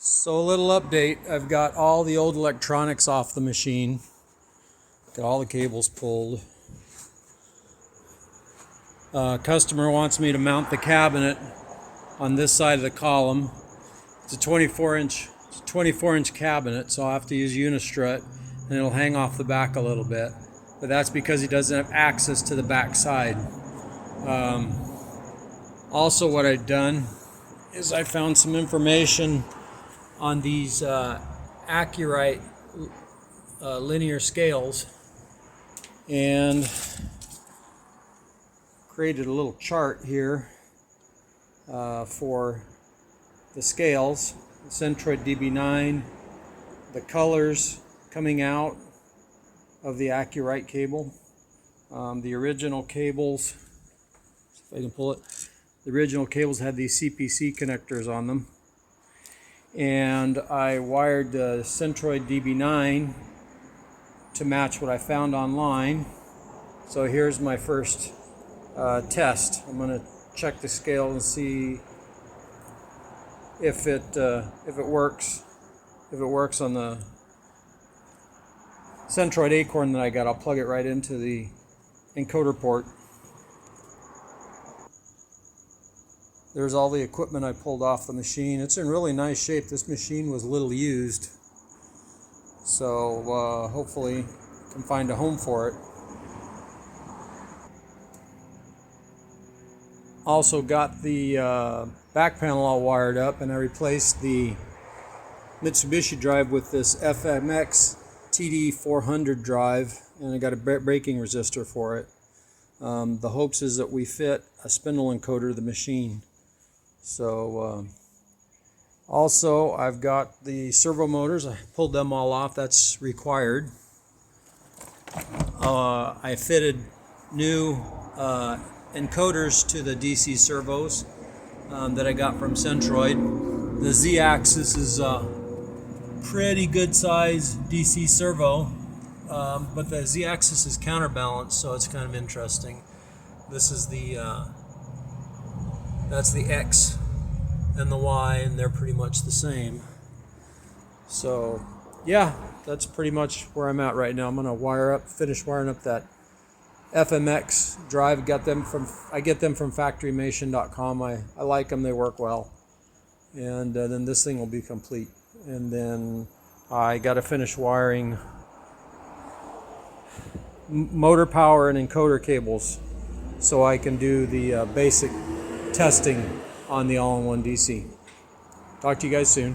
So a little update, I've got all the old electronics off the machine. Got all the cables pulled. Customer wants me to mount the cabinet on this side of the column. It's a 24-inch cabinet, so I'll have to use unistrut and it'll hang off the back a little bit. But that's because he doesn't have access to the back side. Also what I've done is I found some information on these Accurite linear scales and created a little chart here for the scales, the Centroid DB9, the colors coming out of the Accurite cable, the original cables, if I can pull it, the original cables had these CPC connectors on them. And I wired the Centroid DB9 to match what I found online. So here's my first test. I'm going to check the scale and see if it works. If it works on the Centroid Acorn that I got, I'll plug it right into the encoder port. There's all the equipment I pulled off the machine. It's in really nice shape. This machine was little used, so hopefully can find a home for it. Also got the back panel all wired up, and I replaced the Mitsubishi drive with this FMX TD400 drive, and I got a braking resistor for it. The hopes is that we fit a spindle encoder to the machine. So also I've got the servo motors. I pulled them all off. That's required. I fitted new encoders to the DC servos that I got from Centroid. The Z-axis is a pretty good size DC servo, but the Z-axis is counterbalanced, so it's kind of interesting. This is the that's the X and the Y, and they're pretty much the same. So yeah, that's pretty much where I'm at right now. I'm gonna finish wiring up that FMX drive. I get them from factorymation.com. I like them, they work well. And then this thing will be complete. And then I gotta finish wiring motor power and encoder cables so I can do the basic testing on the all-in-one DC. Talk to you guys soon.